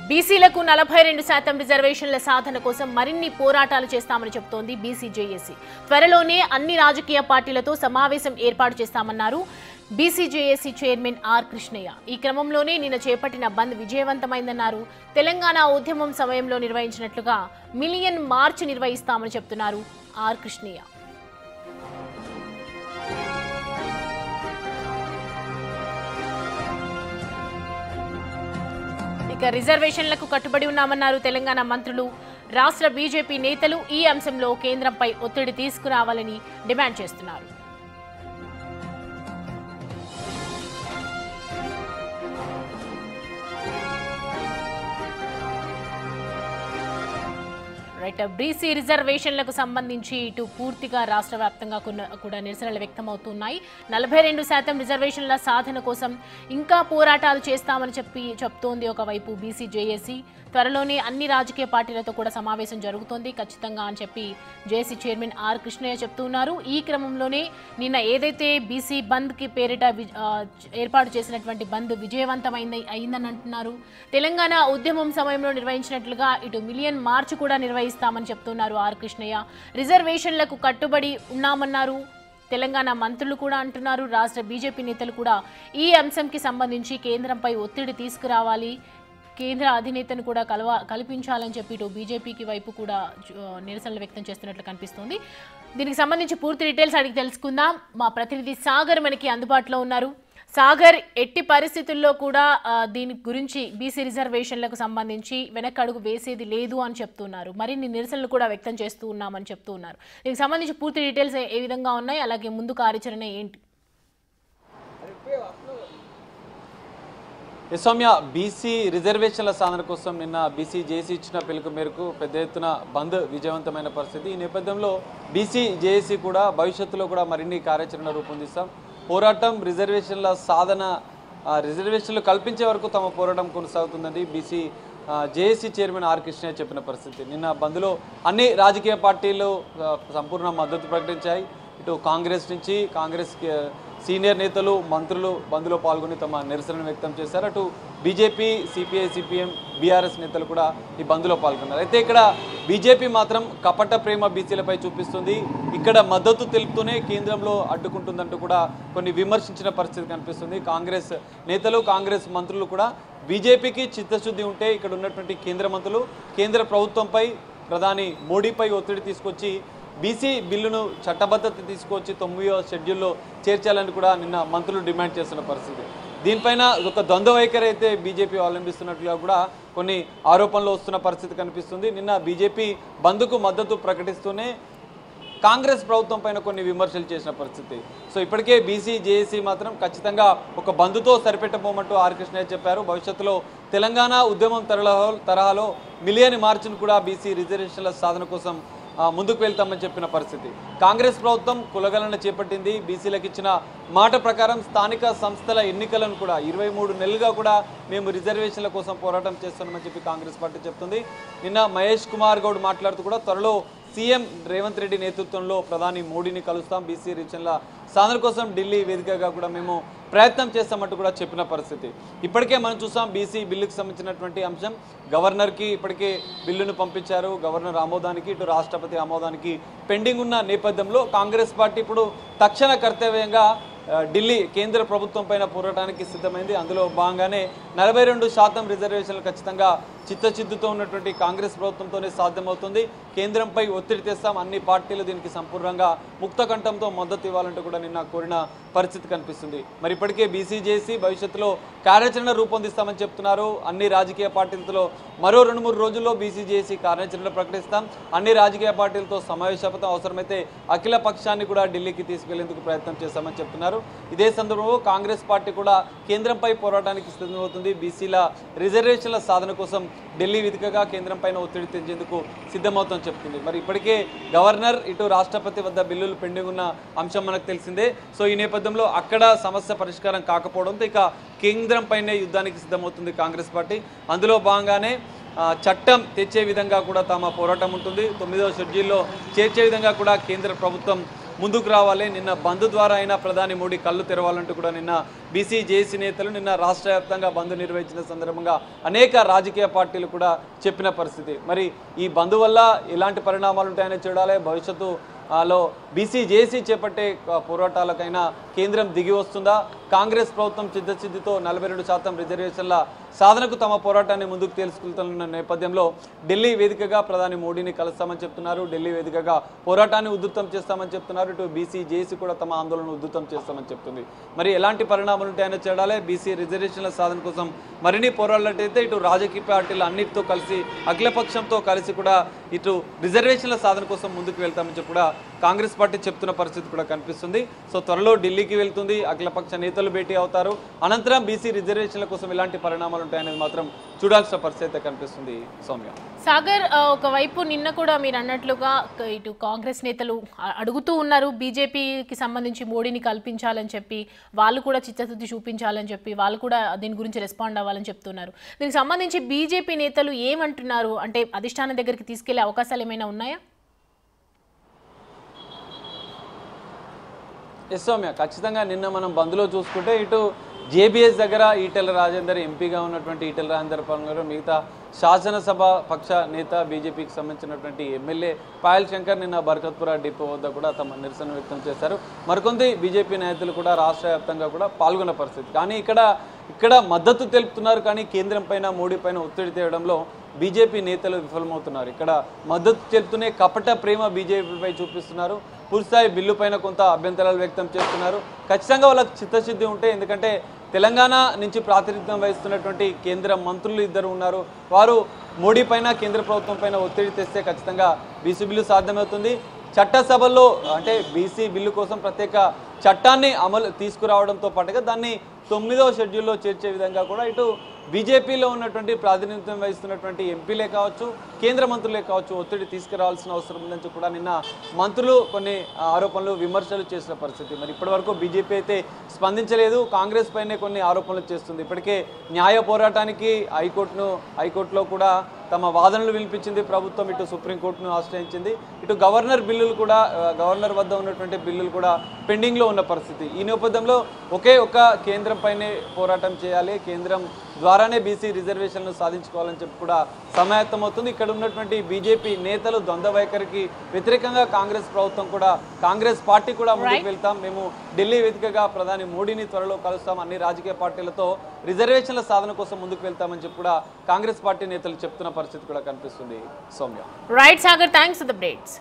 బీసీలకు 42% రిజర్వేషన్ల సాధన కోసం మరిన్ని పోరాటాలు చేస్తామని చెబుతోంది బీసీ జేఏసీ. త్వరలోనే అన్ని రాజకీయ పార్టీలతో సమావేశం ఏర్పాటు చేస్తామన్నారు BC JAC chairman R Krishnaiah. ఈ క్రమంలోనే నిన్న చేపట్టిన బంద్ విజయవంతమైందన్నారు. తెలంగాణ ఉద్యమం సమయంలో నిర్వహించినట్లుగా మిలియన్ మార్చ్ నిర్వహిస్తామని చెబుతున్నారు ఆర్ కృష్ణయ్య. రిజర్వేషన్లకు కట్టుబడి ఉన్నామన్నారు తెలంగాణ మంత్రులు. రాష్ట్ర బీజేపీ నేతలు ఈ అంశంలో కేంద్రంపై ఒత్తిడి తీసుకురావాలని డిమాండ్ చేస్తున్నారు. బీసీ రిజర్వేషన్లకు సంబంధించి ఇటు పూర్తిగా రాష్ట్ర వ్యాప్తంగా కూడా నిరసనలు వ్యక్తమవుతున్నాయి. 42% రిజర్వేషన్ల సాధన కోసం ఇంకా పోరాటాలు చేస్తామని చెప్తోంది ఒకవైపు బీసీ జేఏసీ. త్వరలోనే అన్ని రాజకీయ పార్టీలతో కూడా సమావేశం జరుగుతోంది ఖచ్చితంగా అని చెప్పి జేఏసీ చైర్మన్ ఆర్ కృష్ణయ్య చెప్తున్నారు. ఈ క్రమంలోనే నిన్న ఏదైతే బీసీ బంద్ కి పేరిట ఏర్పాటు చేసినటువంటి బంద్ అయిందని అంటున్నారు. తెలంగాణ ఉద్యమం సమయంలో నిర్వహించినట్లుగా ఇటు మిలియన్ మార్చ్ కూడా నిర్వహిస్తామని చెప్తున్నారు ఆర్ కృష్ణయ్య. రిజర్వేషన్లకు కట్టుబడి ఉన్నామన్నారు తెలంగాణ మంత్రులు కూడా అంటున్నారు. రాష్ట్ర బీజేపీ నేతలు కూడా ఈ అంశంకి సంబంధించి కేంద్రంపై ఒత్తిడి తీసుకురావాలి, కేంద్ర అధినేతను కూడా కల్పించాలని చెప్పి ఇటు బీజేపీకి వైపు కూడా నిరసనలు వ్యక్తం చేస్తున్నట్లు కనిపిస్తోంది. దీనికి సంబంధించి పూర్తి డీటెయిల్స్ అడిగి తెలుసుకుందాం. మా ప్రతినిధి సాగర్ మనకి అందుబాటులో ఉన్నారు. సాగర్, ఎట్టి పరిస్థితుల్లో కూడా దీని గురించి బీసీ రిజర్వేషన్లకు సంబంధించి వెనకడుగు వేసేది లేదు అని చెప్తున్నారు. మరిన్ని నిరసనలు కూడా వ్యక్తం చేస్తూ ఉన్నామని చెప్తూ ఉన్నారు. దీనికి సంబంధించి పూర్తి డీటెయిల్స్ ఏ విధంగా ఉన్నాయి, అలాగే ముందు కార్యాచరణ ఏంటి? సౌమ్య, బీసీ రిజర్వేషన్ల సాధన కోసం నిన్న బీసీ జేఏసీ ఇచ్చిన పిలుపు మేరకు పెద్ద ఎత్తున బంద్ విజయవంతమైన పరిస్థితి. ఈ నేపథ్యంలో బీసీ జేఏసీ కూడా భవిష్యత్తులో కూడా మరిన్ని కార్యాచరణ రూపొందిస్తాం, పోరాటం రిజర్వేషన్ల సాధన, రిజర్వేషన్లు కల్పించే వరకు తమ పోరాటం కొనసాగుతుందని BC JAC chairman R Krishnaiah చెప్పిన పరిస్థితి. నిన్న బంద్లో అన్ని రాజకీయ పార్టీలు సంపూర్ణ మద్దతు ప్రకటించాయి. ఇటు కాంగ్రెస్ నుంచి సీనియర్ నేతలు, మంత్రులు బంద్లో పాల్గొని తమ నిరసనను వ్యక్తం చేశారు. అటు బీజేపీ, సిపిఐ, సిపిఎం, బీఆర్ఎస్ నేతలు కూడా ఈ బంద్లో పాల్గొన్నారు. అయితే ఇక్కడ బీజేపీ మాత్రం కపట ప్రేమ బీసీలపై చూపిస్తుంది, ఇక్కడ మద్దతు తెలుపుతూనే కేంద్రంలో అడ్డుకుంటుందంటూ కూడా కొన్ని విమర్శించిన పరిస్థితి కనిపిస్తుంది. కాంగ్రెస్ నేతలు, కాంగ్రెస్ మంత్రులు కూడా బీజేపీకి చిత్తశుద్ధి ఉంటే ఇక్కడ ఉన్నటువంటి కేంద్ర మంత్రులు కేంద్ర ప్రభుత్వంపై, ప్రధాని మోడీపై ఒత్తిడి తీసుకొచ్చి బీసీ బిల్లును చట్టబద్ధత తీసుకొచ్చి 9వ షెడ్యూల్లో చేర్చాలని కూడా నిన్న మంత్రులు డిమాండ్ చేస్తున్న పరిస్థితి. దీనిపైన ఒక ద్వంద్వ వైఖరి అయితే బీజేపీ అవలంబిస్తున్నట్లుగా కూడా కొన్ని ఆరోపణలు వస్తున్న పరిస్థితి కనిపిస్తుంది. నిన్న బీజేపీ బంద్కు మద్దతు ప్రకటిస్తూనే కాంగ్రెస్ ప్రభుత్వం పైన కొన్ని విమర్శలు చేసిన పరిస్థితి. సో ఇప్పటికే బీసీ జేఏసీ మాత్రం ఖచ్చితంగా ఒక బంద్తో సరిపెట్టబోమంటూ ఆర్ కృష్ణయ్య చెప్పారు. భవిష్యత్తులో తెలంగాణ ఉద్యమం తరహాలో మిలియన్ మార్చిని కూడా బీసీ రిజర్వేషన్ల సాధన కోసం ముందుకు వెళ్తామని చెప్పిన పరిస్థితి. కాంగ్రెస్ ప్రభుత్వం కులగణన చేపట్టింది. బీసీలకు ఇచ్చిన మాట ప్రకారం స్థానిక సంస్థల ఎన్నికలను కూడా 23 నెలలుగా కూడా మేము రిజర్వేషన్ల కోసం పోరాటం చేస్తున్నామని చెప్పి కాంగ్రెస్ పార్టీ చెప్తుంది. నిన్న మహేష్ కుమార్ గౌడ్ మాట్లాడుతూ కూడా త్వరలో సీఎం రేవంత్ రెడ్డి నేతృత్వంలో ప్రధాని మోడీని కలుస్తాం, బీసీ రిజర్వేషన్ల సాధన కోసం ఢిల్లీ వేదికగా కూడా మేము ప్రయత్నం చేస్తామంటూ కూడా చెప్పిన పరిస్థితి. ఇప్పటికే మనం చూసాం బీసీ బిల్లుకు సంబంధించినటువంటి అంశం గవర్నర్కి ఇప్పటికే బిల్లును పంపించారు. గవర్నర్ ఆమోదానికి, ఇటు రాష్ట్రపతి ఆమోదానికి పెండింగ్ ఉన్న నేపథ్యంలో కాంగ్రెస్ పార్టీ ఇప్పుడు తక్షణ కర్తవ్యంగా ఢిల్లీ కేంద్ర ప్రభుత్వం పైన పోరాటానికి సిద్ధమైంది. అందులో భాగంగానే 42% రిజర్వేషన్లు ఖచ్చితంగా చిత్తశుద్ధితో ఉన్నటువంటి కాంగ్రెస్ ప్రభుత్వంతోనే సాధ్యమవుతుంది. కేంద్రంపై ఒత్తిడి తెస్తాం, అన్ని పార్టీలు దీనికి సంపూర్ణంగా ముక్తకంఠంతో మద్దతు ఇవ్వాలంటూ కూడా నిన్న కోరిన పరిస్థితి కనిపిస్తుంది. మరి ఇప్పటికే బీసీ జేఏసీ భవిష్యత్తులో కార్యాచరణ రూపొందిస్తామని చెప్తున్నారు. అన్ని రాజకీయ పార్టీలతో మరో 2-3 రోజుల్లో బీసీ జేఏసీ కార్యాచరణ ప్రకటిస్తాం, అన్ని రాజకీయ పార్టీలతో సమావేశపడతాం, అవసరమైతే అఖిల పక్షాన్ని కూడా ఢిల్లీకి తీసుకెళ్లేందుకు ప్రయత్నం చేస్తామని చెప్తున్నారు. ఇదే సందర్భంలో కాంగ్రెస్ పార్టీ కూడా కేంద్రంపై పోరాటానికి సిద్ధమవుతుంది. బీసీల రిజర్వేషన్ల సాధన కోసం ఢిల్లీ వేదికగా కేంద్రం పైన ఒత్తిడి తెచ్చేందుకు సిద్ధమవుతామని చెప్తుంది. మరి ఇప్పటికే గవర్నర్, ఇటు రాష్ట్రపతి వద్ద బిల్లులు పెండింగ్ ఉన్న అంశం మనకు తెలిసిందే. సో ఈ నేపథ్యంలో అక్కడ సమస్య పరిష్కారం కాకపోవడంతో ఇక కేంద్రం పైనే యుద్ధానికి సిద్ధమవుతుంది కాంగ్రెస్ పార్టీ. అందులో భాగంగానే చట్టం తెచ్చే విధంగా కూడా తమ పోరాటం ఉంటుంది, 9వ షెడ్యూల్లో చేర్చే విధంగా కూడా కేంద్ర ప్రభుత్వం ముందుకు రావాలి, నిన్న బంద్ ద్వారా అయినా ప్రధాని మోడీ కళ్ళు తెరవాలంటూ కూడా నిన్న బీసీ జేఏసీ నేతలు నిన్న రాష్ట్ర వ్యాప్తంగా బంద్ నిర్వహించిన సందర్భంగా అనేక రాజకీయ పార్టీలు కూడా చెప్పిన పరిస్థితి. మరి ఈ బంద్ వల్ల ఎలాంటి పరిణామాలు ఉంటాయని చూడాలి. భవిష్యత్తులో బీసీ జేఏసీ చేపట్టే పోరాటాలకైనా కేంద్రం దిగి వస్తుందా? కాంగ్రెస్ ప్రభుత్వం చిత్తశుద్ధితో 42% రిజర్వేషన్ల సాధనకు తమ పోరాటాన్ని ముందుకు తీసుకెళ్తున్న నేపథ్యంలో ఢిల్లీ వేదికగా ప్రధాని మోడీని కలుస్తామని చెప్తున్నారు. ఢిల్లీ వేదికగా పోరాటాన్ని ఉధృతం చేస్తామని చెప్తున్నారు. ఇటు బీసీ జేఏసీ కూడా తమ ఆందోళన ఉధృతం చేస్తామని చెప్తుంది. మరి ఎలాంటి పరిణామాలు ఉంటాయని చూడాలి. బీసీ రిజర్వేషన్ల సాధన కోసం మరిన్ని పోరాటాలైతే ఇటు రాజకీయ పార్టీలు అన్నిటితో కలిసి అఖిలపక్షంతో కలిసి కూడా ఇటు రిజర్వేషన్ల సాధన కోసం ముందుకు వెళ్తామని చెప్పి కూడా కాంగ్రెస్ పార్టీ చెప్తున్న పరిస్థితి కూడా కనిపిస్తుంది. సో త్వరలో ఢిల్లీకి వెళ్తుంది, అఖిలపక్ష నేతలు భేటీ అవుతారు. అనంతరం బీసీ రిజర్వేషన్ల కోసం ఎలాంటి పరిణామాలు ఉంటాయనేది మాత్రం చూడాల్సిన పరిస్థితి అయితే కనిపిస్తుంది. సౌమ్య సాగర్, ఒకవైపు నిన్న కూడా మీరు అన్నట్లుగా ఇటు కాంగ్రెస్ నేతలు అడుగుతూ ఉన్నారు బీజేపీకి సంబంధించి మోడీని కల్పించాలని చెప్పి, వాళ్ళు కూడా చిత్తశుద్ధి చూపించాలని చెప్పి, వాళ్ళు కూడా దీని గురించి రెస్పాండ్ అవ్వాలని చెప్తున్నారు. దీనికి సంబంధించి బీజేపీ నేతలు ఏమంటున్నారు? అంటే అధిష్టానం దగ్గరికి తీసుకెళ్లే అవకాశాలు ఏమైనా ఉన్నాయా? ఎస్ సౌమ్య, ఖచ్చితంగా నిన్న మనం బంద్లో చూసుకుంటే ఇటు జేబీఎస్ దగ్గర ఈటెల రాజేందర్, ఎంపీగా ఉన్నటువంటి ఈటెల రాజేందర్ గారు, మిగతా శాసనసభ పక్ష నేత బీజేపీకి సంబంధించినటువంటి ఎమ్మెల్యే పాయల్ శంకర్ నిన్న బర్కత్పుర డిపో వద్ద కూడా తమ నిరసన వ్యక్తం చేశారు. మరికొంది బీజేపీ నాయకులు కూడా రాష్ట్ర వ్యాప్తంగా కూడా పాల్గొన్న పరిస్థితి. కానీ ఇక్కడ మద్దతు తెలుపుతున్నారు, కానీ కేంద్రం పైన మోడీ పైన ఒత్తిడి తేవడంలో బీజేపీ నేతలు విఫలమవుతున్నారు. ఇక్కడ మద్దతు తెలుపుతూనే కపట ప్రేమ బీజేపీపై చూపిస్తున్నారు. పూర్తిస్థాయి బిల్లు పైన కొంత అభ్యంతరాలు వ్యక్తం చేస్తున్నారు. ఖచ్చితంగా వాళ్ళకి చిత్తశుద్ధి ఉంటే, ఎందుకంటే తెలంగాణ నుంచి ప్రాతినిధ్యం వహిస్తున్నటువంటి కేంద్ర మంత్రులు ఇద్దరు ఉన్నారు. వారు మోడీ పైన కేంద్ర ప్రభుత్వం పైన ఒత్తిడి తెస్తే ఖచ్చితంగా బీసీ బిల్లు సాధ్యమవుతుంది. చట్టసభల్లో అంటే బీసీ బిల్లు కోసం ప్రత్యేక చట్టాన్ని తీసుకురావడంతో పాటుగా దాన్ని 9వ షెడ్యూల్లో చేర్చే విధంగా కూడా ఇటు బీజేపీలో ఉన్నటువంటి ప్రాతినిధ్యం వహిస్తున్నటువంటి ఎంపీలే కావచ్చు, కేంద్ర మంత్రులే కావచ్చు ఒత్తిడి తీసుకురావాల్సిన అవసరం ఉందని కూడా నిన్న మంత్రులు కొన్ని ఆరోపణలు, విమర్శలు చేసిన పరిస్థితి. మరి ఇప్పటివరకు బీజేపీ అయితే స్పందించలేదు, కాంగ్రెస్ పైనే కొన్ని ఆరోపణలు చేస్తుంది. ఇప్పటికే న్యాయ పోరాటానికి హైకోర్టులో కూడా తమ వాదనలు వినిపించింది ప్రభుత్వం. ఇటు సుప్రీంకోర్టును ఆశ్రయించింది. ఇటు గవర్నర్ బిల్లులు కూడా, గవర్నర్ వద్ద ఉన్నటువంటి బిల్లులు కూడా పెండింగ్లో ఉన్న పరిస్థితి. ఈ నేపథ్యంలో ఒకే ఒక కేంద్రం పైనే పోరాటం చేయాలి, కేంద్రం ద్వారానే బీసీ రిజర్వేషన్లు సాధించుకోవాలని చెప్పి కూడా సమాయత్తమవుతుంది. ఇక్కడ ఉన్నటువంటి బీజేపీ నేతలు ద్వంద్వ వైఖరికి వ్యతిరేకంగా కాంగ్రెస్ ప్రభుత్వం కూడా, కాంగ్రెస్ పార్టీ కూడా ముందుకు వెళ్తాం, మేము ఢిల్లీ వేదికగా ప్రధాని మోడీని త్వరలో కలుస్తాం, అన్ని రాజకీయ పార్టీలతో రిజర్వేషన్ల సాధన కోసం ముందుకు వెళ్తామని చెప్పి కూడా కాంగ్రెస్ పార్టీ నేతలు చెప్తున్న పరిస్థితి కూడా కనిపిస్తుంది. Soumya. Right Sagar, thanks for the updates.